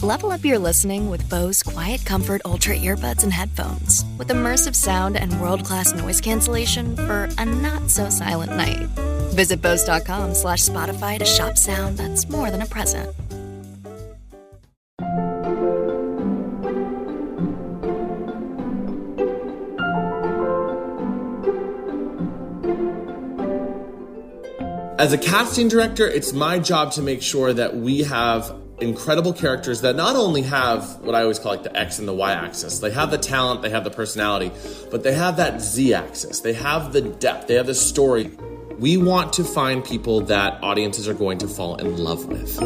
Level up your listening with Bose Quiet Comfort Ultra earbuds and headphones. With immersive sound and world-class noise cancellation for a not-so-silent night. Visit Bose.com/Spotify to shop sound that's more than a present. As a casting director, it's my job to make sure that we have incredible characters that not only have what I always call like the X and the Y axis. They have the talent, they have the personality, but they have that Z axis. They have the depth, they have the story. We want to find people that audiences are going to fall in love with.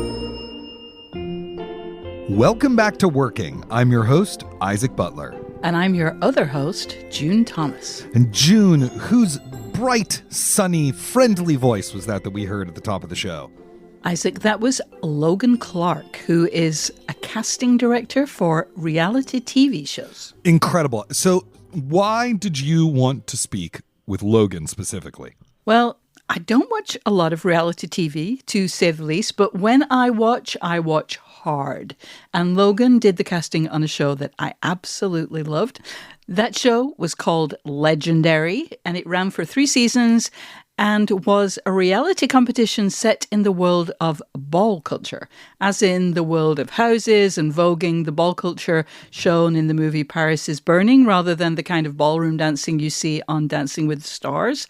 Welcome back to Working. I'm your host, Isaac Butler. And I'm your other host, June Thomas. And June, whose bright, sunny, friendly voice was that we heard at the top of the show? Isaac, that was Logan Clark, who is a casting director for reality TV shows. Incredible. So why did you want to speak with Logan specifically? Well, I don't watch a lot of reality TV, to say the least, but when I watch hard. And Logan did the casting on a show that I absolutely loved. That show was called Legendary, and it ran for 3 seasons and was a reality competition set in the world of ball culture, as in the world of houses and voguing, the ball culture shown in the movie Paris is Burning, rather than the kind of ballroom dancing you see on Dancing with the Stars.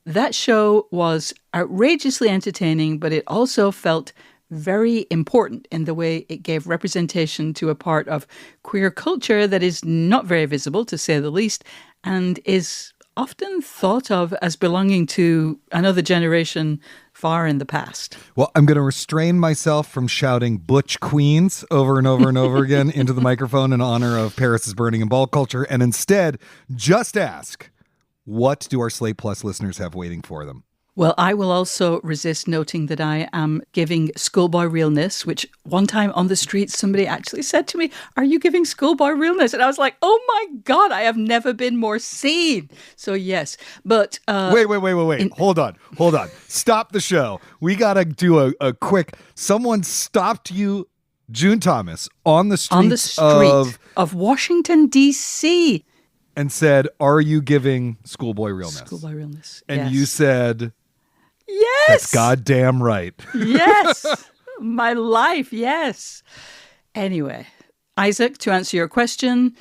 That show was outrageously entertaining, but it also felt very important in the way it gave representation to a part of queer culture that is not very visible, to say the least, and is often thought of as belonging to another generation far in the past. Well, I'm going to restrain myself from shouting Butch Queens over and over and over again into the microphone in honor of Paris is Burning and ball culture, and instead just ask, what do our Slate Plus listeners have waiting for them? Well, I will also resist noting that I am giving schoolboy realness, which one time on the street, somebody actually said to me, "Are you giving schoolboy realness?" And I was like, oh my God, I have never been more seen. So yes, but... Wait. Hold on. Stop the show. We got to do a quick... Someone stopped you, June Thomas, on the street of Washington, D.C. and said, "Are you giving schoolboy realness?" Schoolboy realness, and yes. You said... Yes. That's goddamn right. Yes. My life. Yes. Anyway, Isaac, to answer your question,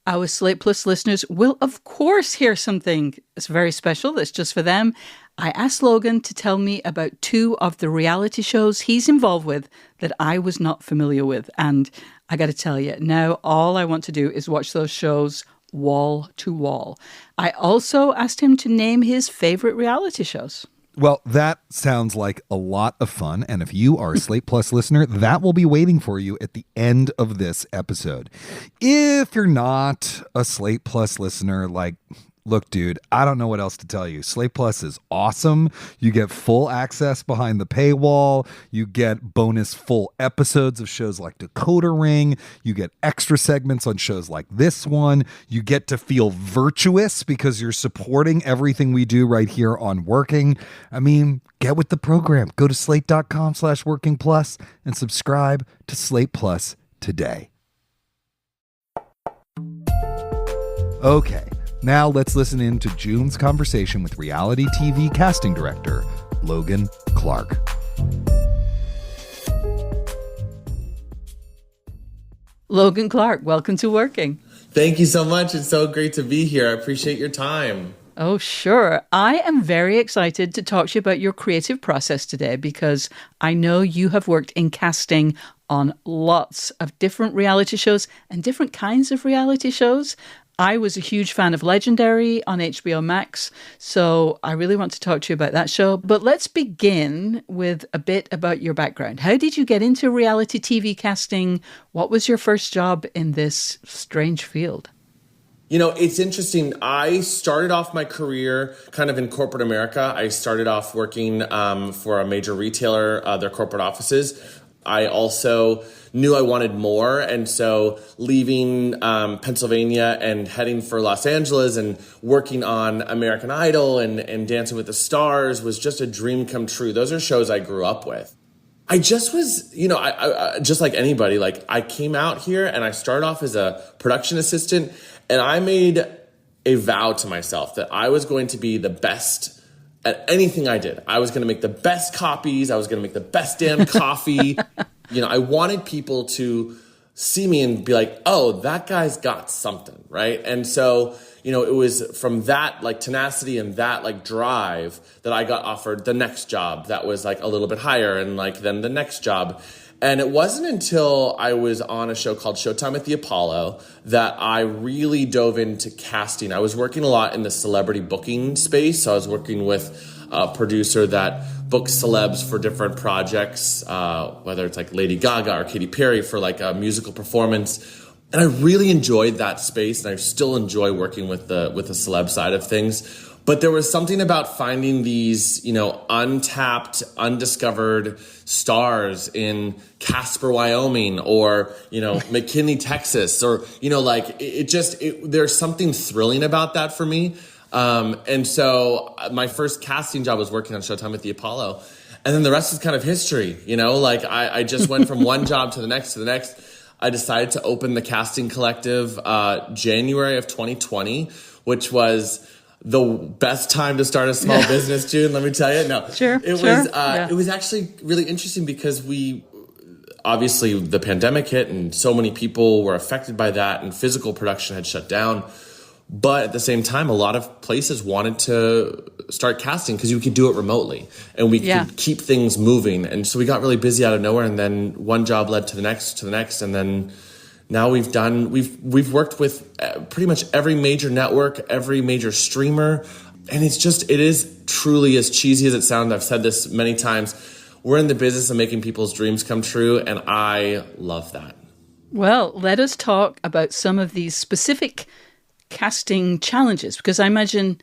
our Slate Plus listeners will, of course, hear something that's very special that's just for them. I asked Logan to tell me about 2 of the reality shows he's involved with that I was not familiar with. And I got to tell you, now all I want to do is watch those shows wall to wall. I also asked him to name his favorite reality shows. Well, that sounds like a lot of fun. And if you are a Slate Plus listener, that will be waiting for you at the end of this episode. If you're not a Slate Plus listener, look, dude, I don't know what else to tell you. Slate Plus is awesome. You get full access behind the paywall. You get bonus full episodes of shows like Decoder Ring. You get extra segments on shows like this one. You get to feel virtuous because you're supporting everything we do right here on Working. I mean, get with the program. Go to slate.com/working plus and subscribe to Slate Plus today. Okay. Now let's listen in to June's conversation with reality TV casting director, Logan Clark. Logan Clark, welcome to Working. Thank you so much. It's so great to be here. I appreciate your time. Oh, sure. I am very excited to talk to you about your creative process today because I know you have worked in casting on lots of different reality shows and different kinds of reality shows. I was a huge fan of Legendary on HBO Max, so I really want to talk to you about that show. But let's begin with a bit about your background. How did you get into reality TV casting? What was your first job in this strange field? You know, it's interesting. I started off my career kind of in corporate America. I started off working for a major retailer, their corporate offices. I also knew I wanted more. And so leaving Pennsylvania and heading for Los Angeles and working on American Idol and Dancing with the Stars was just a dream come true. Those are shows I grew up with. I just was, I just like anybody, like I came out here and I started off as a production assistant, and I made a vow to myself that I was going to be the best at anything I did. I was going to make the best copies. I was going to make the best damn coffee. I wanted people to see me and be like, oh, that guy's got something, right? And so, it was from that like tenacity and that like drive that I got offered the next job that was like a little bit higher, and like then the next job. And it wasn't until I was on a show called Showtime at the Apollo that I really dove into casting. I was working a lot in the celebrity booking space. So I was working with a producer that books celebs for different projects, whether it's like Lady Gaga or Katy Perry for like a musical performance. And I really enjoyed that space, and I still enjoy working with the celeb side of things. But there was something about finding these, untapped, undiscovered stars in Casper, Wyoming, or, McKinney, Texas, or, there's something thrilling about that for me. And so my first casting job was working on Showtime at the Apollo. And then the rest is kind of history, I just went from one job to the next. I decided to open the casting collective January of 2020, which was the best time to start a small business, June, let me tell you. No, it was actually really interesting because obviously the pandemic hit and so many people were affected by that, and physical production had shut down. But at the same time, a lot of places wanted to start casting because you could do it remotely, and we could keep things moving. And so we got really busy out of nowhere, and then one job led to the next, and then now we've worked with pretty much every major network, every major streamer. And it is truly, as cheesy as it sounds, I've said this many times, we're in the business of making people's dreams come true, and I love that. Well, let us talk about some of these specific casting challenges, because I imagine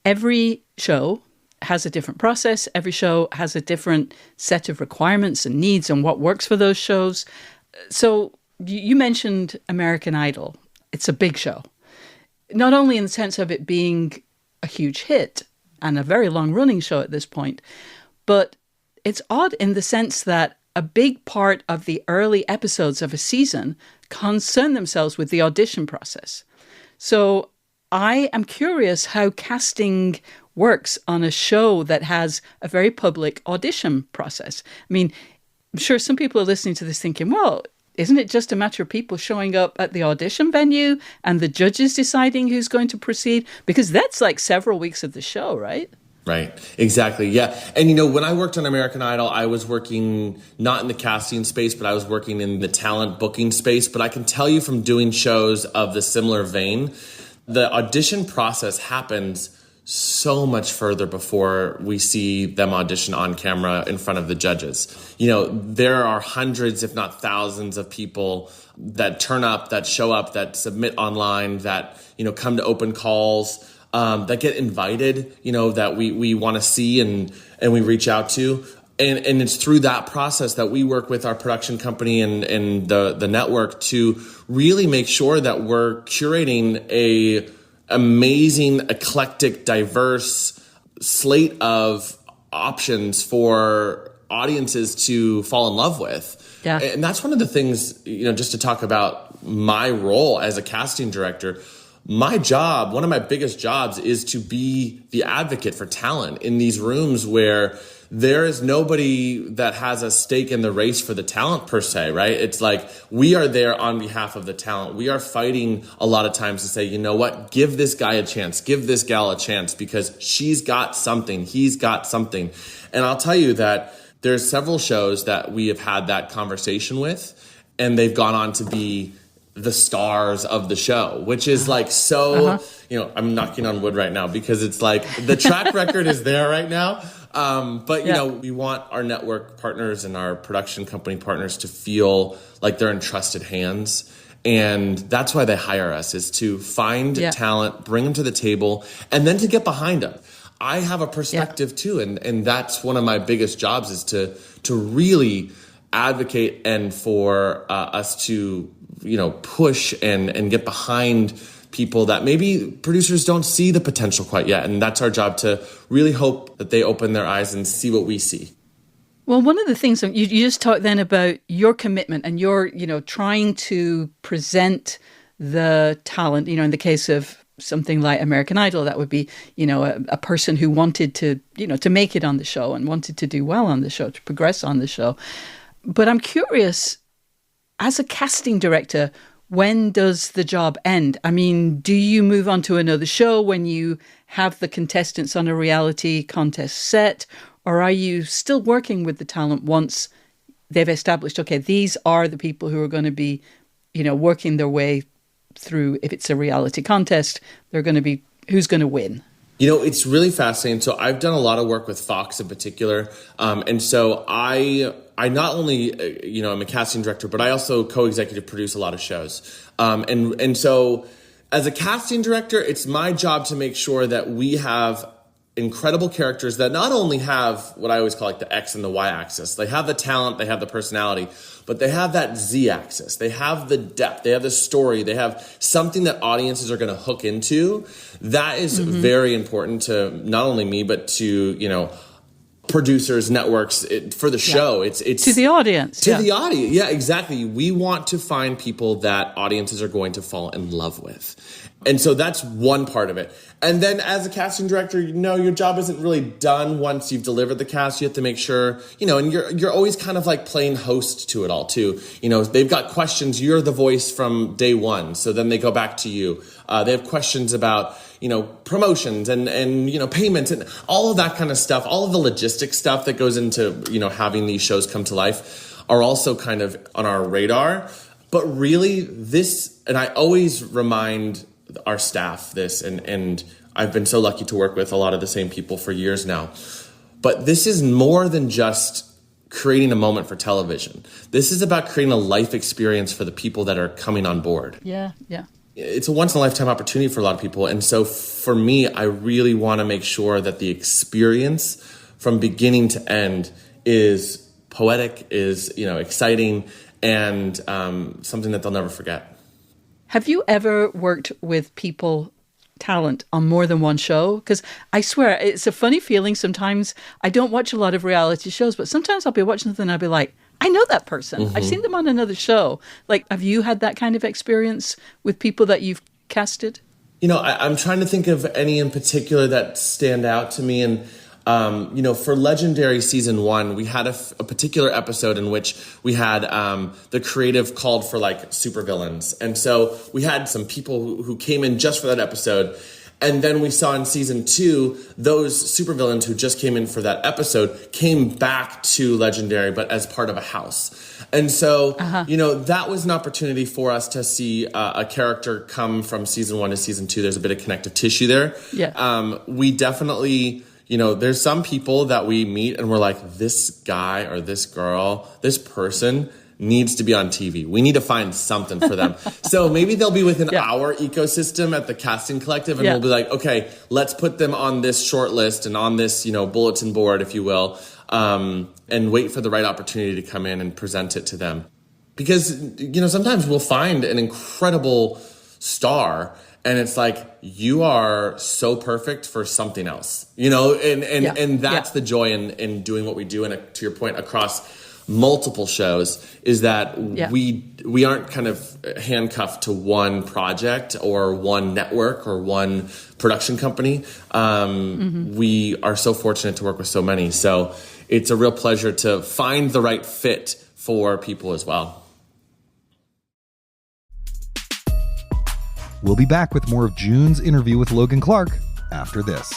every show has a different process. Every show has a different set of requirements and needs and what works for those shows. So you mentioned American Idol. It's a big show, not only in the sense of it being a huge hit and a very long-running show at this point, but it's odd in the sense that a big part of the early episodes of a season concern themselves with the audition process. So I am curious how casting works on a show that has a very public audition process. I mean, I'm sure some people are listening to this thinking, well, isn't it just a matter of people showing up at the audition venue and the judges deciding who's going to proceed? Because that's like several weeks of the show, right? Right. Exactly. Yeah. And, when I worked on American Idol, I was working not in the casting space, but I was working in the talent booking space. But I can tell you from doing shows of the similar vein, the audition process happens so much further before we see them audition on camera in front of the judges. There are hundreds, if not thousands, of people that turn up, that show up, that submit online, that, come to open calls, that get invited, that we want to see and we reach out to. And it's through that process that we work with our production company and the network to really make sure that we're curating a amazing, eclectic, diverse slate of options for audiences to fall in love with. Yeah. And that's one of the things, just to talk about my role as a casting director. My job, one of my biggest jobs, is to be the advocate for talent in these rooms where there is nobody that has a stake in the race for the talent per se, right? It's like we are there on behalf of the talent. We are fighting a lot of times to say, you know what, give this guy a chance, give this gal a chance because she's got something, he's got something. And I'll tell you that there's several shows that we have had that conversation with, and they've gone on to be the stars of the show, which is like so, I'm knocking on wood right now because it's like the track record is there right now. But, we want our network partners and our production company partners to feel like they're in trusted hands. And that's why they hire us, is to find talent, bring them to the table, and then to get behind them. I have a perspective too. And that's one of my biggest jobs, is to really advocate and for us to, push and get behind people that maybe producers don't see the potential quite yet. And that's our job, to really hope that they open their eyes and see what we see. Well, one of the things you just talked then about your commitment and your, trying to present the talent, in the case of something like American Idol, that would be, a person who wanted to, to make it on the show and wanted to do well on the show, to progress on the show. But I'm curious, as a casting director, when does the job end? I mean, do you move on to another show when you have the contestants on a reality contest set? Or are you still working with the talent once they've established, okay, these are the people who are going to be, working their way through, if it's a reality contest, they're going to be, who's going to win? It's really fascinating. So I've done a lot of work with Fox in particular. And so I not only, I'm a casting director, but I also co-executive produce a lot of shows. And so as a casting director, it's my job to make sure that we have incredible characters that not only have what I always call like the X and the Y axis. They have the talent, they have the personality, but they have that Z axis. They have the depth, they have the story, they have something that audiences are going to hook into. That is very important to not only me, but to, producers, networks, for the show. It's to the audience. To the audience. Yeah, exactly. We want to find people that audiences are going to fall in love with. And so that's one part of it. And then as a casting director, your job isn't really done once you've delivered the cast. You have to make sure, and you're always kind of like playing host to it all too. They've got questions. You're the voice from day one. So then they go back to you. They have questions about, promotions and payments and all of that kind of stuff. All of the logistic stuff that goes into, having these shows come to life are also kind of on our radar. But really and I always remind our staff this, and I've been so lucky to work with a lot of the same people for years now. But this is more than just creating a moment for television. This is about creating a life experience for the people that are coming on board. Yeah. It's a once-in-a-lifetime opportunity for a lot of people. And so for me, I really want to make sure that the experience from beginning to end is poetic, is, exciting, and something that they'll never forget. Have you ever worked with talent on more than one show? Because I swear, it's a funny feeling sometimes. I don't watch a lot of reality shows, but sometimes I'll be watching something and I'll be like, I know that person. I've seen them on another show. Like, have you had that kind of experience with people that you've casted? I'm trying to think of any in particular that stand out to me. And for Legendary Season 1, we had a particular episode in which we had the creative called for like supervillains. And so we had some people who came in just for that episode. And then we saw in Season 2, those supervillains who just came in for that episode came back to Legendary, but as part of a house. And so, that was an opportunity for us to see a character come from Season 1 to Season 2. There's a bit of connective tissue there. Yeah. We definitely... there's some people that we meet and we're like, this guy or this girl, this person needs to be on TV. We need to find something for them. So maybe they'll be within our ecosystem at the casting collective, and we'll be like, okay, let's put them on this short list and on this, bulletin board, if you will, and wait for the right opportunity to come in and present it to them. Because, sometimes we'll find an incredible star and it's like, you are so perfect for something else, and that's the joy in doing what we do. And to your point, across multiple shows, is that we aren't kind of handcuffed to one project or one network or one production company. We are so fortunate to work with so many. So it's a real pleasure to find the right fit for people as well. We'll be back with more of June's interview with Logan Clark after this.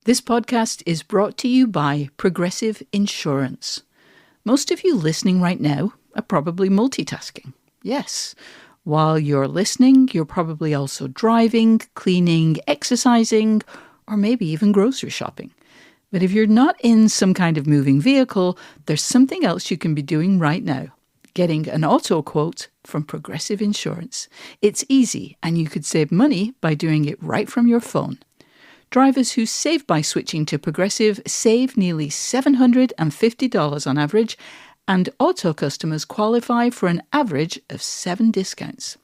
This podcast is brought to you by Progressive Insurance. Most of you listening right now are probably multitasking. Yes. While you're listening, you're probably also driving, cleaning, exercising, or maybe even grocery shopping. But if you're not in some kind of moving vehicle, there's something else you can be doing right now. Getting an auto quote from Progressive Insurance. It's easy, and you could save money by doing it right from your phone. Drivers who save by switching to Progressive save nearly $750 on average, And auto customers qualify for an average of 7 discounts.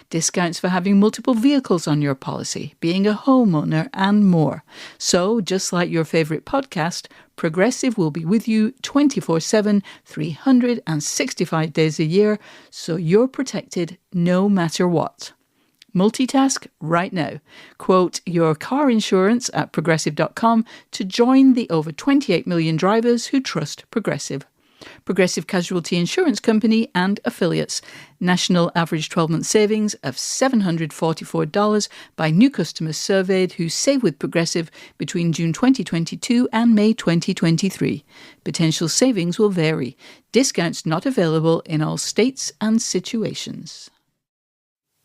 Discounts for having multiple vehicles on your policy, being a homeowner, and more. So, just like your favourite podcast, Progressive will be with you 24/7, 365 days a year, so you're protected no matter what. Multitask right now. Quote your car insurance at progressive.com to join the over 28 million drivers who trust Progressive. Progressive Casualty Insurance Company and affiliates. National average 12-month savings of $744 by new customers surveyed who save with Progressive between June 2022 and May 2023. Potential savings will vary. Discounts not available in all states and situations.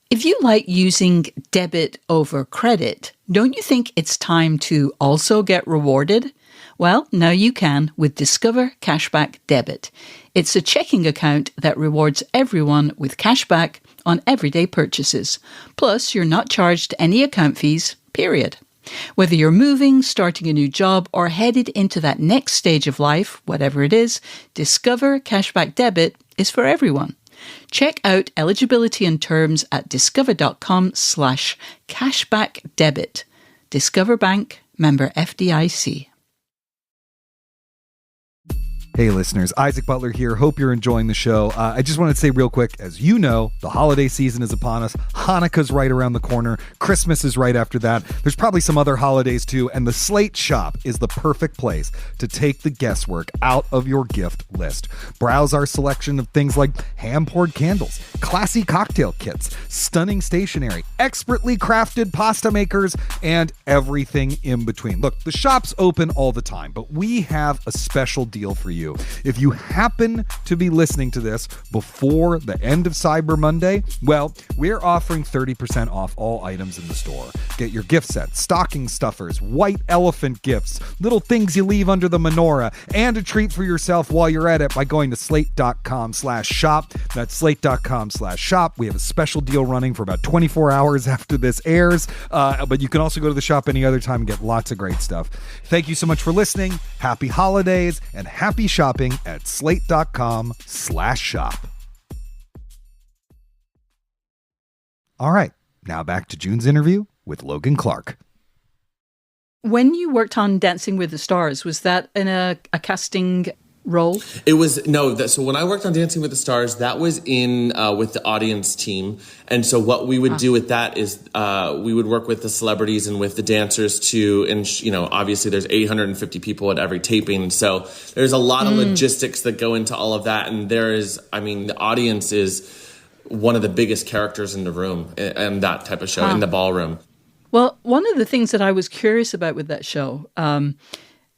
If you like using debit over credit, don't you think it's time to also get rewarded? Well, now you can with Discover Cashback Debit. It's a checking account that rewards everyone with cashback on everyday purchases. Plus, you're not charged any account fees, period. Whether you're moving, starting a new job, or headed into that next stage of life, whatever it is, Discover Cashback Debit is for everyone. Check out eligibility and terms at discover.com/cashbackdebit. Discover Bank, member FDIC. Hey listeners, Isaac Butler here. Hope you're enjoying the show. I just wanted to say real quick, as you know, the holiday season is upon us. Hanukkah's right around the corner. Christmas is right after that. There's probably some other holidays too, and the Slate Shop is the perfect place to take the guesswork out of your gift list. Browse our selection of things like hand-poured candles, classy cocktail kits, stunning stationery, expertly crafted pasta makers, and everything in between. Look, the shop's open all the time, but we have a special deal for you. If you happen to be listening to this before the end of Cyber Monday, well, we're offering 30% off all items in the store. Get your gift sets, stocking stuffers, white elephant gifts, little things you leave under the menorah, and a treat for yourself while you're at it by going to slate.com/shop. That's slate.com/shop. We have a special deal running for about 24 hours after this airs, but you can also go to the shop any other time and get lots of great stuff. Thank you so much for listening. Happy holidays and happy shopping at slate.com/shop. All right, now back to June's interview with Logan Clark. When you worked on Dancing with the Stars, was that in a casting role? It was, no, so when I worked on Dancing with the Stars, that was in with the audience team. And so what we would do with that is we would work with the celebrities and with the dancers to, and obviously there's 850 people at every taping. So there's a lot of logistics that go into all of that. And the audience is one of the biggest characters in the room and that type of show, in the ballroom. Well, one of the things that I was curious about with that show,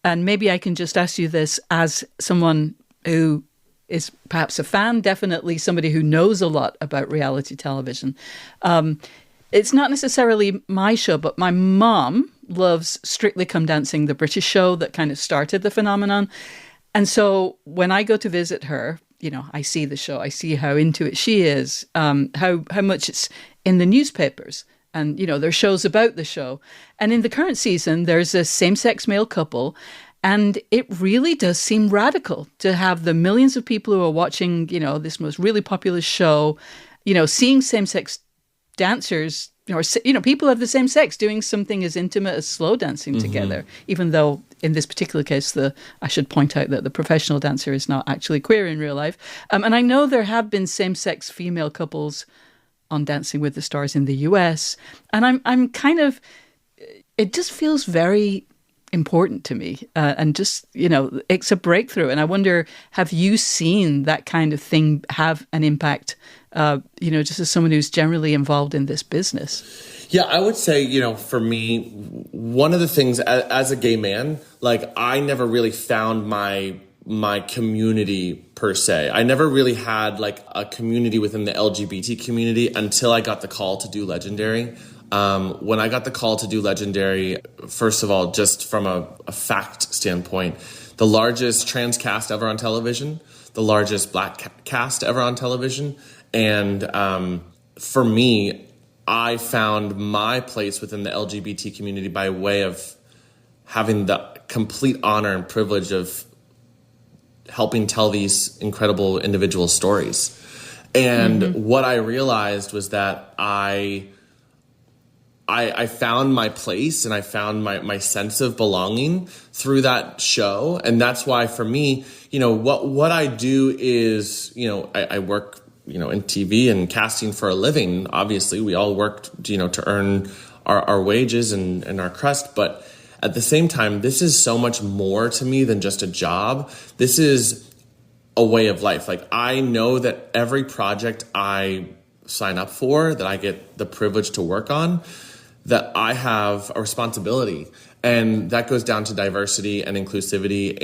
and maybe I can just ask you this as someone who is perhaps a fan, definitely somebody who knows a lot about reality television. It's not necessarily my show, but my mom loves Strictly Come Dancing, the British show that kind of started the phenomenon. And so when I go to visit her, I see the show, I see how into it she is, how much it's in the newspapers. And, there are shows about the show. And in the current season, there's a same-sex male couple. And it really does seem radical to have the millions of people who are watching, this most really popular show, seeing same-sex dancers, or, people of the same sex doing something as intimate as slow dancing together, even though in this particular case, I should point out that the professional dancer is not actually queer in real life. And I know there have been same-sex female couples on Dancing with the Stars in the US. And I'm kind of, it just feels very important to me. And just, it's a breakthrough. And I wonder, have you seen that kind of thing have an impact, just as someone who's generally involved in this business? Yeah, I would say, for me, one of the things as a gay man, I never really found my community per se. I never really had a community within the LGBT community until I got the call to do Legendary. When I got the call to do Legendary, first of all, just from a fact standpoint, the largest trans cast ever on television, the largest black cast ever on television. And for me, I found my place within the LGBT community by way of having the complete honor and privilege of helping tell these incredible individual stories. And what I realized was that I found my place and I found my sense of belonging through that show. And that's why for me, what I do is, I work, in TV and casting for a living. Obviously, we all work, to earn our wages and our crust. But at the same time, this is so much more to me than just a job. This is a way of life. Like, I know that every project I sign up for, that I get the privilege to work on, that I have a responsibility. And that goes down to diversity and inclusivity.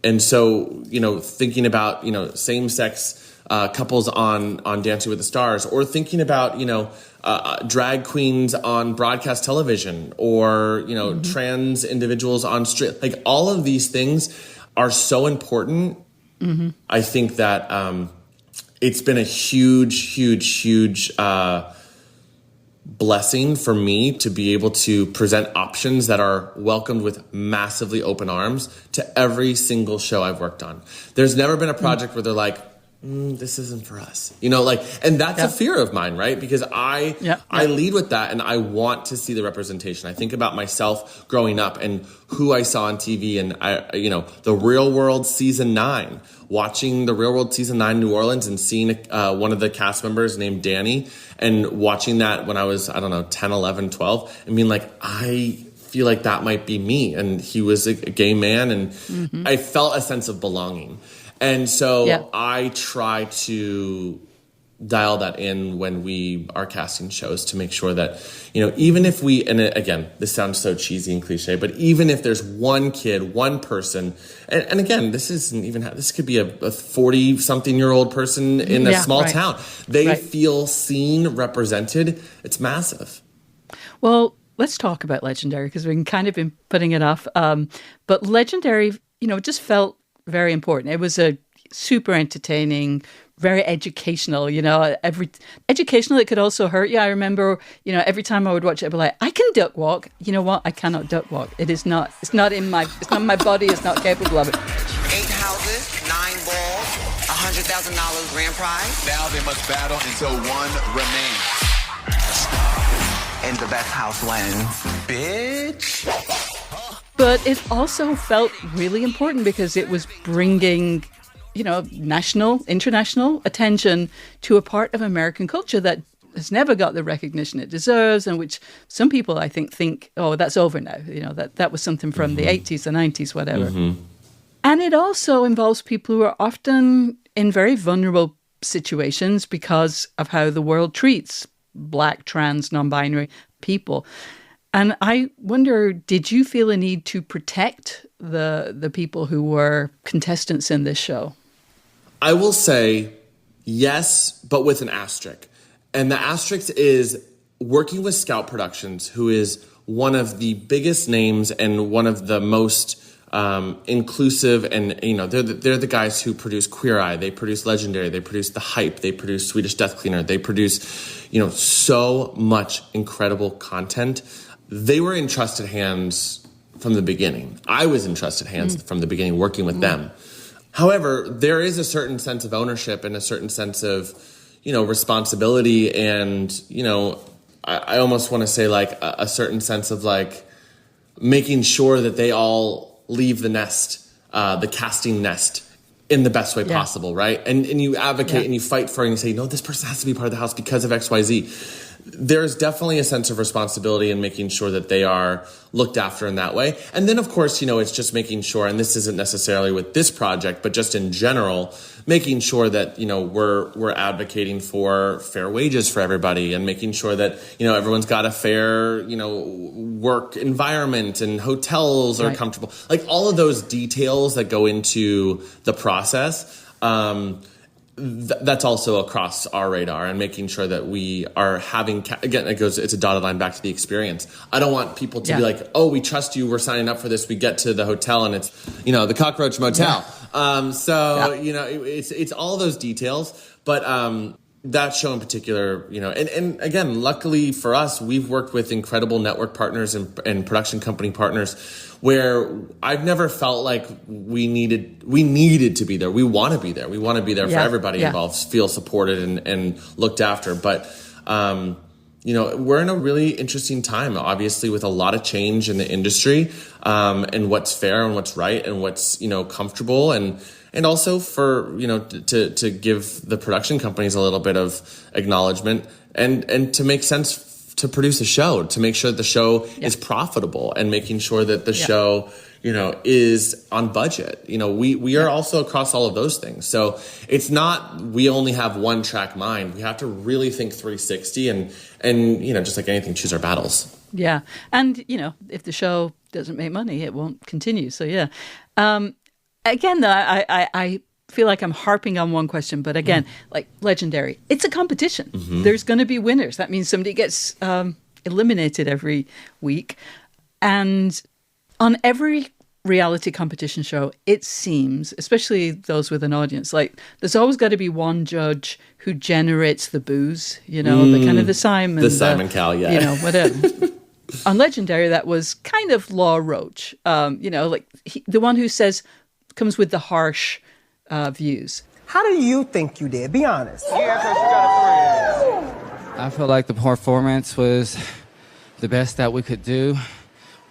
And so, thinking about, same-sex couples on Dancing with the Stars, or thinking about, drag queens on broadcast television, or, trans individuals on street. Like, all of these things are so important. I think that it's been a huge blessing for me to be able to present options that are welcomed with massively open arms to every single show I've worked on. There's never been a project where they're like, this isn't for us, and that's a fear of mine, right? Because I lead with that, and I want to see the representation. I think about myself growing up and who I saw on TV, and the Real World season 9, watching the Real World season 9 in New Orleans and seeing one of the cast members named Danny, and watching that when I was, 10, 11, 12, and being like, I feel like that might be me. And he was a gay man, and I felt a sense of belonging. And so I try to dial that in when we are casting shows, to make sure that, even if we, and again, this sounds so cheesy and cliche, but even if there's one kid, one person, and again, this could be a 40-something-year-old person in a small town. They feel seen, represented. It's massive. Well, let's talk about Legendary, because we've kind of been putting it off. But Legendary, just felt very important. It was a super entertaining, very educational, educational. It could also hurt you. I remember, every time I would watch it, I'd be like, I can duck walk. You know what? I cannot duck walk. It's not my body is not capable of it. 8 houses, 9 balls, $100,000 grand prize. Now they must battle until one remains. And the best house wins. Bitch. But it also felt really important because it was bringing, national, international attention to a part of American culture that has never got the recognition it deserves, and which some people, I think, oh, that's over now. That was something from the 80s, the 90s, whatever. And it also involves people who are often in very vulnerable situations because of how the world treats Black, trans, non-binary people. And I wonder, did you feel a need to protect the people who were contestants in this show? I will say yes, but with an asterisk. And the asterisk is working with Scout Productions, who is one of the biggest names and one of the most inclusive. And, they're the guys who produce Queer Eye. They produce Legendary. They produce The Hype. They produce Swedish Death Cleaner. They produce, so much incredible content. They were in trusted hands from the beginning. I was in trusted hands from the beginning, working with them. However, there is a certain sense of ownership and a certain sense of, responsibility, and, I almost want to say like a certain sense of like making sure that they all leave the nest, the casting nest, in the best way possible, right? And you advocate and you fight for it, and you say, no, this person has to be part of the house because of XYZ. There's definitely a sense of responsibility in making sure that they are looked after in that way. And then, of course, it's just making sure, and this isn't necessarily with this project, but just in general, making sure that, we're advocating for fair wages for everybody, and making sure that, everyone's got a fair, work environment, and hotels are comfortable. Like, all of those details that go into the process, that's also across our radar, and making sure that we are having, again, it's a dotted line back to the experience. I don't want people to be like, oh, we trust you, we're signing up for this. We get to the hotel and it's, the Cockroach Motel. It's all those details. But that show in particular, and again, luckily for us, we've worked with incredible network partners and production company partners where I've never felt like we needed to be there. We want to be there. We want to be there for everybody involved, feel supported and looked after. But, we're in a really interesting time, obviously, with a lot of change in the industry, and what's fair and what's right and what's, comfortable and also for, to give the production companies a little bit of acknowledgement and to make sense to produce a show, to make sure the show is profitable and making sure that the show, is on budget. We are also across all of those things. So it's not, we only have one track mind. We have to really think 360 and just like anything, choose our battles. Yeah. And, if the show doesn't make money, it won't continue. So, yeah. Again, though, I feel like I'm harping on one question, but again, like Legendary, it's a competition. Mm-hmm. There's going to be winners. That means somebody gets eliminated every week. And on every reality competition show, it seems, especially those with an audience, like there's always got to be one judge who generates the booze, the kind of the Simon. The Simon Cowell, yeah. Whatever. On Legendary, that was kind of Law Roach, the one who comes with the harsh views. How do you think you did? Be honest. Yeah, because you got a friend. I feel like the performance was the best that we could do.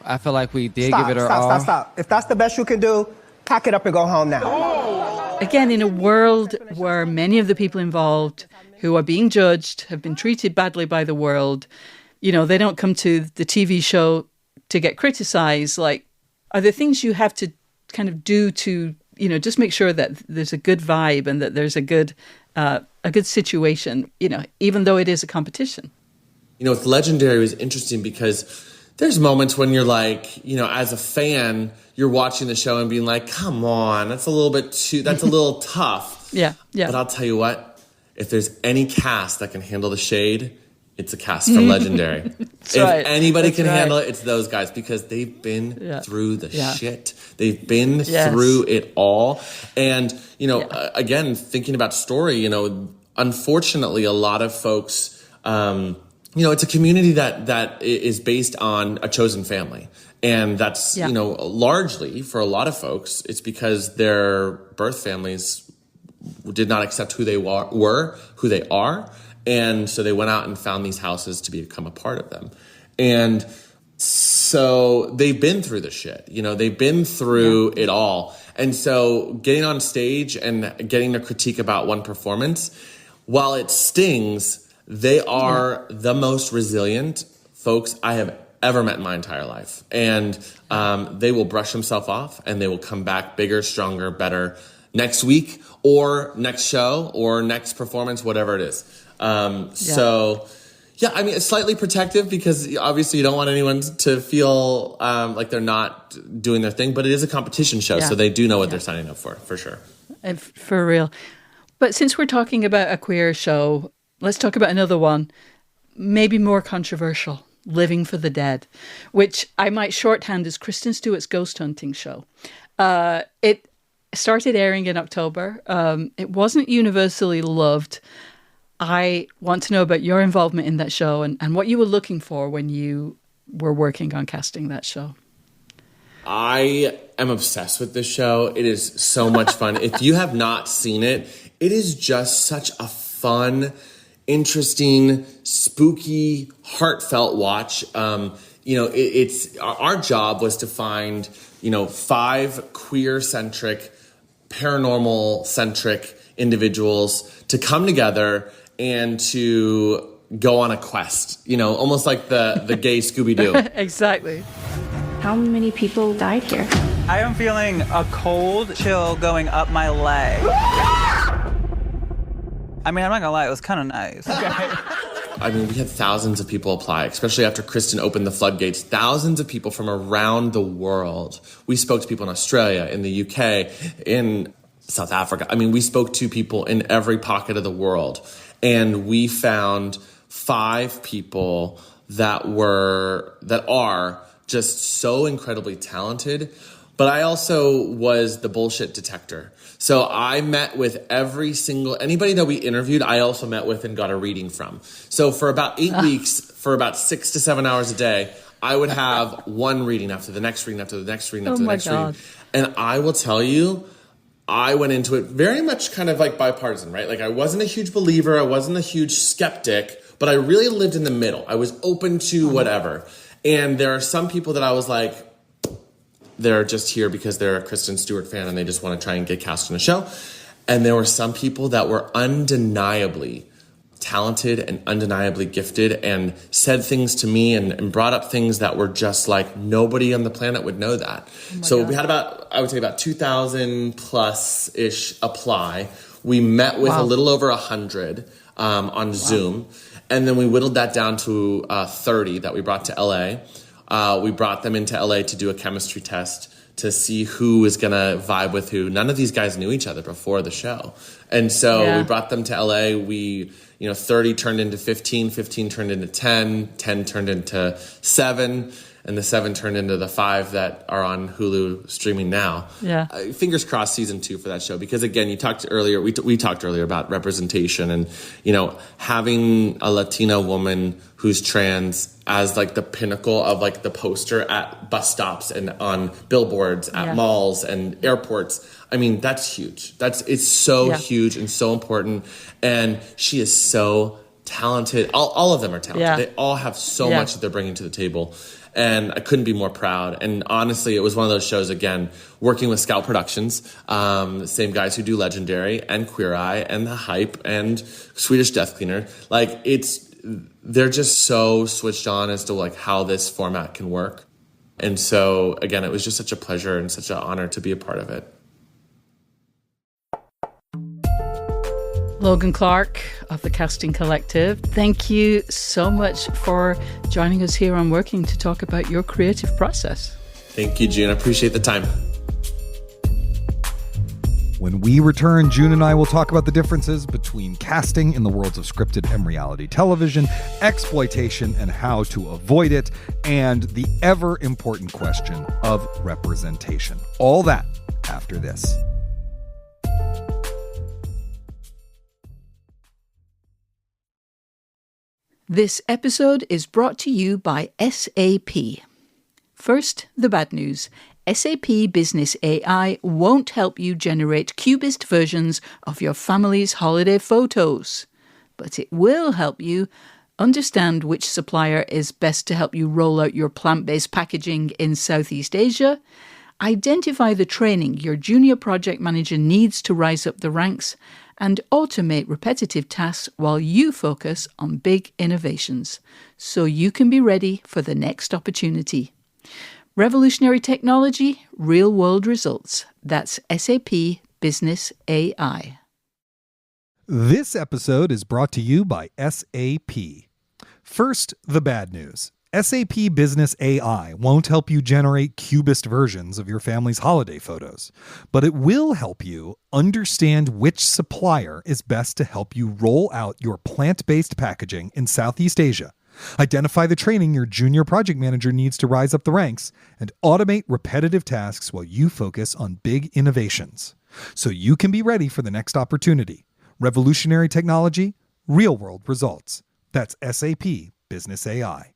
I feel like we did give it our all. Stop. If that's the best you can do, pack it up and go home now. Again, in a world where many of the people involved who are being judged have been treated badly by the world, they don't come to the TV show to get criticized. Like, are there things you have to kind of do to, just make sure that there's a good vibe and that there's a good situation, even though it is a competition? With Legendary, it was interesting because there's moments when you're like, as a fan, you're watching the show and being like, come on, that's a little tough. Yeah. But I'll tell you what, if there's any cast that can handle the shade, it's a cast from Legendary. If anybody can handle it, it's those guys because they've been through the shit. They've been through it all. And, again, thinking about story, unfortunately, a lot of folks, it's a community that is based on a chosen family. And that's, largely for a lot of folks, it's because their birth families did not accept who they were, who they are. And so they went out and found these houses to become a part of them. And so they've been through the shit, they've been through it all. And so getting on stage and getting a critique about one performance, while it stings, they are the most resilient folks I have ever met in my entire life. And they will brush themselves off and they will come back bigger, stronger, better next week or next show or next performance, whatever it is. So, it's slightly protective because obviously you don't want anyone to feel like they're not doing their thing, but it is a competition show, so they do know what they're signing up for sure. And for real. But since we're talking about a queer show, let's talk about another one, maybe more controversial, Living for the Dead, which I might shorthand as Kristen Stewart's ghost hunting show. It started airing in October. It wasn't universally loved. I want to know about your involvement in that show and what you were looking for when you were working on casting that show. I am obsessed with this show. It is so much fun. If you have not seen it, it is just such a fun, interesting, spooky, heartfelt watch. It's our job was to find, 5 queer-centric, paranormal-centric individuals to come together and to go on a quest, almost like the gay Scooby-Doo. Exactly. How many people died here? I am feeling a cold chill going up my leg. I mean, I'm not gonna lie, it was kind of nice. We had thousands of people apply, especially after Kristen opened the floodgates. Thousands of people from around the world. We spoke to people in Australia, in the UK, in South Africa. We spoke to people in every pocket of the world. And we found 5 people that are just so incredibly talented. But I also was the bullshit detector. So I met with anybody that we interviewed, I also met with and got a reading from. So for about 8 weeks, for about 6 to 7 hours a day, I would have one reading after the next reading, after the next reading, after the next reading. And I will tell you, I went into it very much kind of like bipartisan, right? Like I wasn't a huge believer. I wasn't a huge skeptic, but I really lived in the middle. I was open to whatever. And there are some people that I was like, they're just here because they're a Kristen Stewart fan and they just want to try and get cast in a show. And there were some people that were undeniably talented and undeniably gifted and said things to me and brought up things that were just like nobody on the planet would know that. So we had I would say about 2,000 plus-ish apply. We met with a little over 100 on Zoom. And then we whittled that down to 30 that we brought to LA. We brought them into LA to do a chemistry test to see who was going to vibe with who. None of these guys knew each other before the show. And so we brought them to LA. 30 turned into 15, 15 turned into 10, 10 turned into 7, and the 7 turned into the 5 that are on Hulu streaming now. Yeah. Fingers crossed season 2 for that show, because again, we talked earlier about representation and, having a Latina woman who's trans as like the pinnacle of like the poster at bus stops and on billboards at malls and airports. I mean, that's huge. It's so huge and so important. And she is so talented. All of them are talented. Yeah. They all have so much that they're bringing to the table. And I couldn't be more proud. And honestly, it was one of those shows, again, working with Scout Productions, the same guys who do Legendary and Queer Eye and The Hype and Swedish Death Cleaner. Like, they're just so switched on as to like how this format can work. And so, again, it was just such a pleasure and such an honor to be a part of it. Logan Clark of the Casting Collective, thank you so much for joining us here on Working to talk about your creative process. Thank you, June. I appreciate the time. When we return, June and I will talk about the differences between casting in the worlds of scripted and reality television, exploitation and how to avoid it, and the ever important question of representation. All that after this. This episode is brought to you by SAP. First, the bad news. SAP Business AI won't help you generate cubist versions of your family's holiday photos, but it will help you understand which supplier is best to help you roll out your plant-based packaging in Southeast Asia, identify the training your junior project manager needs to rise up the ranks, and automate repetitive tasks while you focus on big innovations, so you can be ready for the next opportunity. Revolutionary technology, real-world results. That's SAP Business AI. This episode is brought to you by SAP. First, the bad news. SAP Business AI won't help you generate cubist versions of your family's holiday photos, but it will help you understand which supplier is best to help you roll out your plant-based packaging in Southeast Asia, identify the training your junior project manager needs to rise up the ranks, and automate repetitive tasks while you focus on big innovations, so you can be ready for the next opportunity. Revolutionary technology, real-world results. That's SAP Business AI.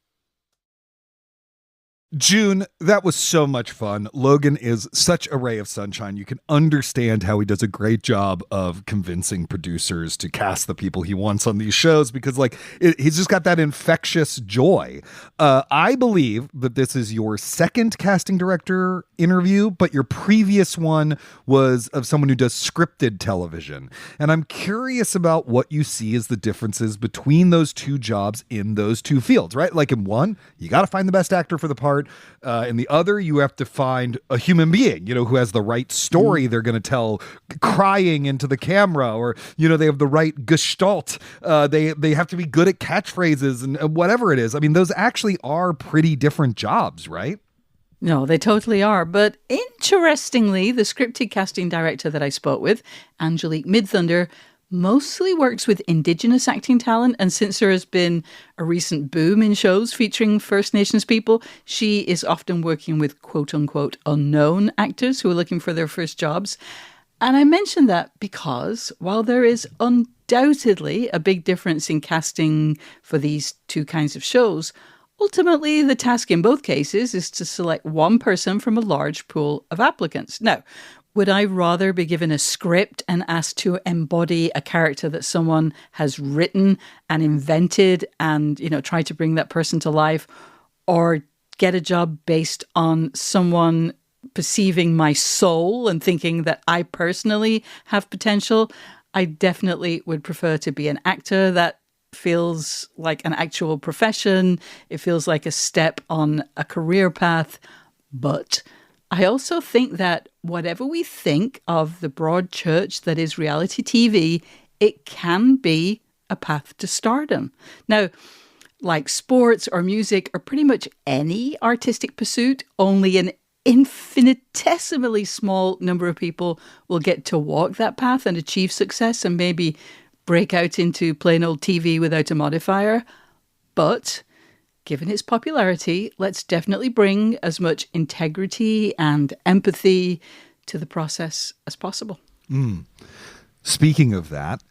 June, that was so much fun. Logan is such a ray of sunshine. You can understand how he does a great job of convincing producers to cast the people he wants on these shows, because he's just got that infectious joy. I believe that this is your second casting director interview, but your previous one was of someone who does scripted television. And I'm curious about what you see as the differences between those two jobs in those two fields, right? Like in one, you got to find the best actor for the part. In the other, you have to find a human being, who has the right story they're going to tell, crying into the camera, or, they have the right gestalt. They have to be good at catchphrases and whatever it is. I mean, those actually are pretty different jobs, right? No, they totally are. But interestingly, the scripted casting director that I spoke with, Angelique Midthunder, mostly works with Indigenous acting talent. And since there has been a recent boom in shows featuring First Nations people, she is often working with quote unquote unknown actors who are looking for their first jobs. And I mention that because while there is undoubtedly a big difference in casting for these two kinds of shows, ultimately the task in both cases is to select one person from a large pool of applicants. Now, would I rather be given a script and asked to embody a character that someone has written and invented and, try to bring that person to life, or get a job based on someone perceiving my soul and thinking that I personally have potential? I definitely would prefer to be an actor. That feels like an actual profession. It feels like a step on a career path. But I also think that whatever we think of the broad church that is reality TV, it can be a path to stardom. Now, like sports or music or pretty much any artistic pursuit, only an infinitesimally small number of people will get to walk that path and achieve success and maybe break out into plain old TV without a modifier. But given its popularity, let's definitely bring as much integrity and empathy to the process as possible. Speaking of that,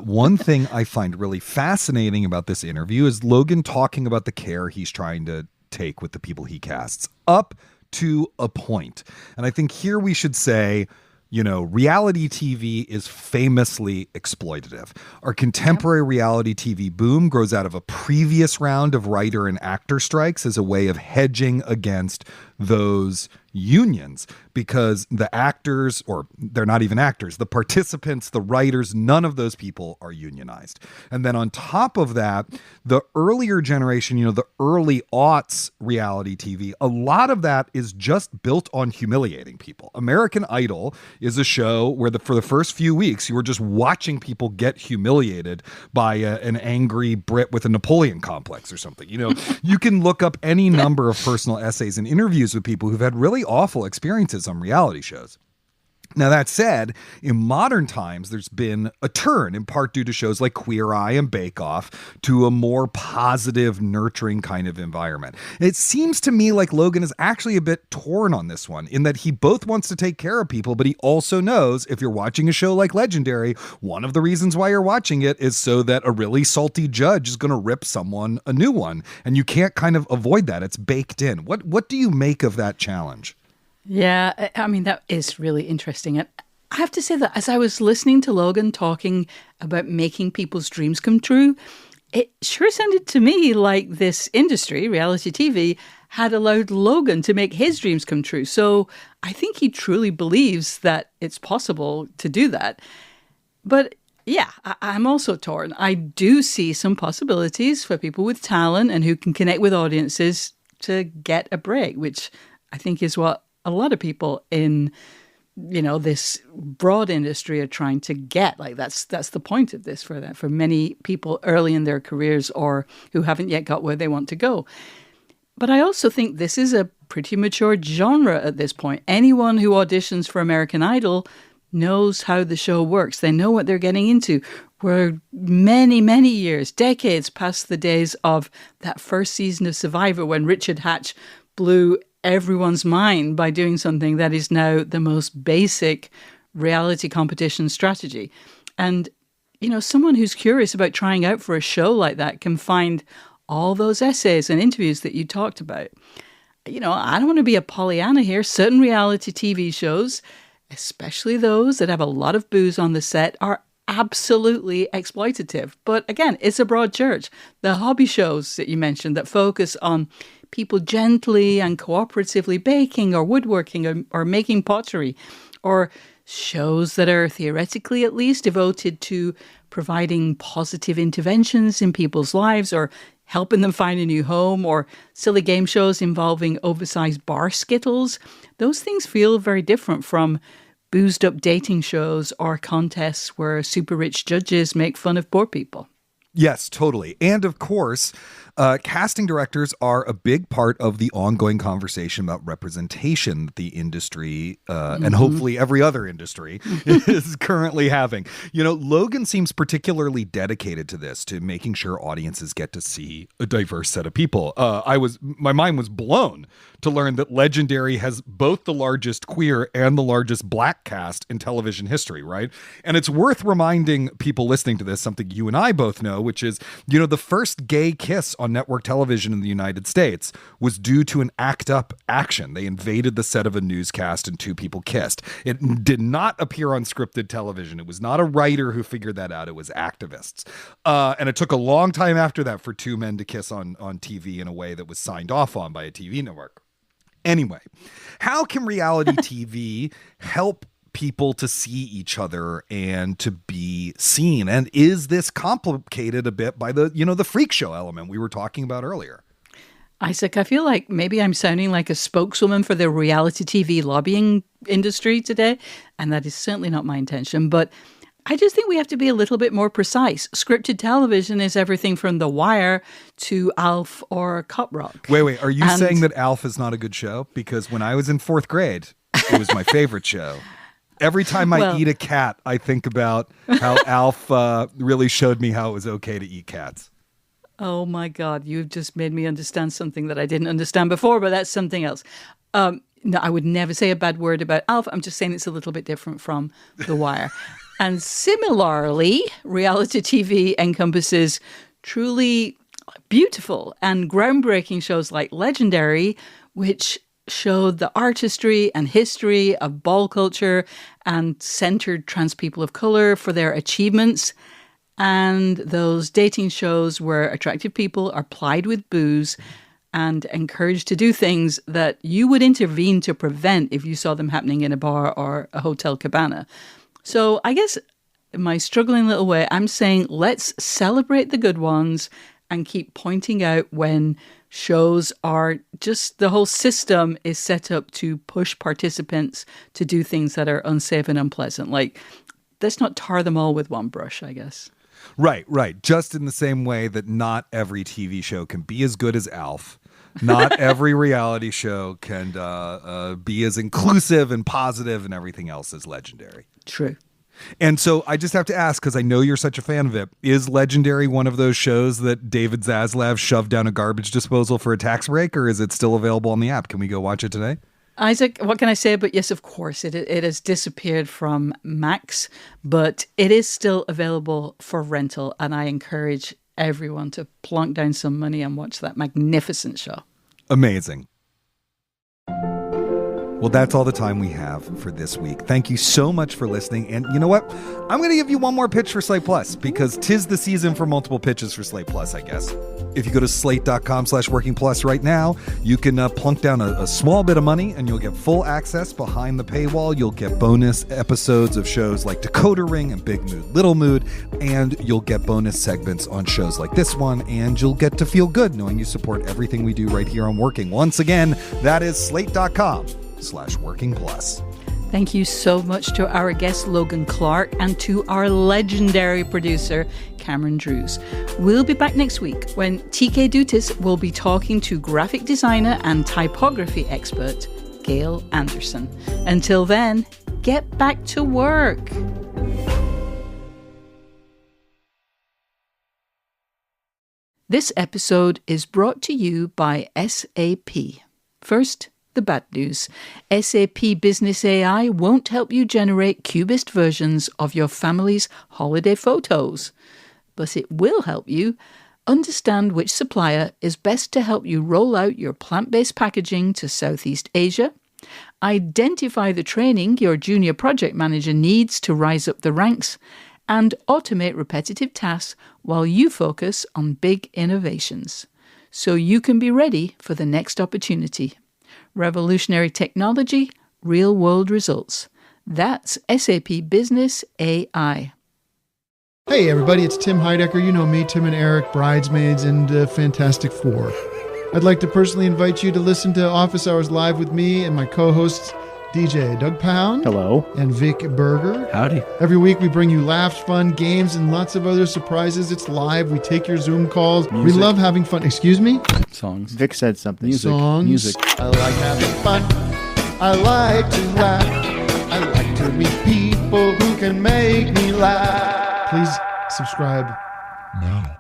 one thing I find really fascinating about this interview is Logan talking about the care he's trying to take with the people he casts up to a point. And I think here we should say, reality TV is famously exploitative. Our contemporary reality TV boom grows out of a previous round of writer and actor strikes as a way of hedging against those unions, because the actors, or they're not even actors, the participants, the writers, none of those people are unionized. And then on top of that, the earlier generation, the early aughts reality TV, a lot of that is just built on humiliating people. American Idol is a show where for the first few weeks, you were just watching people get humiliated by an angry Brit with a Napoleon complex or something. You can look up any number of personal essays and interviews with people who've had really awful experiences on reality shows. Now, that said, in modern times, there's been a turn, in part due to shows like Queer Eye and Bake Off, to a more positive, nurturing kind of environment. It seems to me like Logan is actually a bit torn on this one, in that he both wants to take care of people, but he also knows if you're watching a show like Legendary, one of the reasons why you're watching it is so that a really salty judge is going to rip someone a new one. And you can't kind of avoid that. It's baked in. What do you make of that challenge? Yeah, I mean, that is really interesting. And I have to say that as I was listening to Logan talking about making people's dreams come true, it sure sounded to me like this industry, reality TV, had allowed Logan to make his dreams come true. So I think he truly believes that it's possible to do that. But yeah, I'm also torn. I do see some possibilities for people with talent and who can connect with audiences to get a break, which I think is what a lot of people in, this broad industry are trying to get. Like that's the point of this for many people early in their careers or who haven't yet got where they want to go. But I also think this is a pretty mature genre at this point. Anyone who auditions for American Idol knows how the show works. They know what they're getting into. We're many, many years, decades past the days of that first season of Survivor when Richard Hatch blew everyone's mind by doing something that is now the most basic reality competition strategy. And, someone who's curious about trying out for a show like that can find all those essays and interviews that you talked about. I don't want to be a Pollyanna here. Certain reality TV shows, especially those that have a lot of booze on the set, are absolutely exploitative. But again, it's a broad church. The hobby shows that you mentioned that focus on people gently and cooperatively baking or woodworking or making pottery, or shows that are theoretically at least devoted to providing positive interventions in people's lives or helping them find a new home, or silly game shows involving oversized bar skittles. Those things feel very different from boozed up dating shows or contests where super rich judges make fun of poor people. Yes, totally. And of course, casting directors are a big part of the ongoing conversation about representation that the industry and hopefully every other industry is currently having. Logan seems particularly dedicated to this, to making sure audiences get to see a diverse set of people. My mind was blown to learn that Legendary has both the largest queer and the largest black cast in television history, right? And it's worth reminding people listening to this something you and I both know, which is, the first gay kiss on network television in the United States was due to an act up action. They invaded the set of a newscast and two people kissed. It did not appear on scripted television. It was not a writer who figured that out. It was activists. And it took a long time after that for two men to kiss on TV in a way that was signed off on by a TV network. Anyway, how can reality TV help people to see each other and to be seen? And is this complicated a bit by the freak show element we were talking about earlier? Isaac, I feel like maybe I'm sounding like a spokeswoman for the reality TV lobbying industry today, and that is certainly not my intention. But I just think we have to be a little bit more precise. Scripted television is everything from The Wire to Alf or Cop Rock. Wait, are you saying that Alf is not a good show? Because when I was in fourth grade, it was my favorite show. Every time I eat a cat, I think about how Alf really showed me how it was okay to eat cats. Oh my God, you've just made me understand something that I didn't understand before, but that's something else. No, I would never say a bad word about Alf. I'm just saying it's a little bit different from The Wire. And similarly, reality TV encompasses truly beautiful and groundbreaking shows like Legendary, which showed the artistry and history of ball culture and centered trans people of color for their achievements. And those dating shows where attractive people are plied with booze and encouraged to do things that you would intervene to prevent if you saw them happening in a bar or a hotel cabana. So I guess in my struggling little way, I'm saying let's celebrate the good ones and keep pointing out when shows are just, the whole system is set up to push participants to do things that are unsafe and unpleasant. Like, let's not tar them all with one brush, I guess. Right. Just in the same way that not every TV show can be as good as Alf. Not every reality show can be as inclusive and positive and everything else as Legendary. True. And so I just have to ask, because I know you're such a fan of it, is Legendary one of those shows that David Zaslav shoved down a garbage disposal for a tax break, or is it still available on the app? Can we go watch it today? Isaac, what can I say? But yes, of course, it has disappeared from Max, but it is still available for rental. And I encourage everyone to plunk down some money and watch that magnificent show. Amazing. Well, that's all the time we have for this week. Thank you so much for listening. And you know what? I'm going to give you one more pitch for Slate Plus, because 'tis the season for multiple pitches for Slate Plus, I guess. If you go to slate.com/working plus right now, you can plunk down a small bit of money and you'll get full access behind the paywall. You'll get bonus episodes of shows like Decoder Ring and Big Mood, Little Mood, and you'll get bonus segments on shows like this one, and you'll get to feel good knowing you support everything we do right here on Working. Once again, that is slate.com/working plus. Thank you so much to our guest, Logan Clark, and to our legendary producer, Cameron Drews. We'll be back next week when TK Dutis will be talking to graphic designer and typography expert, Gail Anderson. Until then, get back to work. This episode is brought to you by SAP. First, the bad news. SAP Business AI won't help you generate cubist versions of your family's holiday photos, but it will help you understand which supplier is best to help you roll out your plant-based packaging to Southeast Asia, identify the training your junior project manager needs to rise up the ranks, and automate repetitive tasks while you focus on big innovations, so you can be ready for the next opportunity. Revolutionary technology, real-world results. That's SAP Business AI. Hey everybody, it's Tim Heidecker. You know me, Tim and Eric, Bridesmaids, and Fantastic Four. I'd like to personally invite you to listen to Office Hours Live with me and my co-hosts, DJ Doug Pound. Hello. And Vic Berger. Howdy. Every week we bring you laughs, fun, games, and lots of other surprises. It's live. We take your Zoom calls. Music. We love having fun. Excuse me? Songs. Vic said something. Songs. Music. I like having fun. I like to laugh. I like to meet people who can make me laugh. Please subscribe now.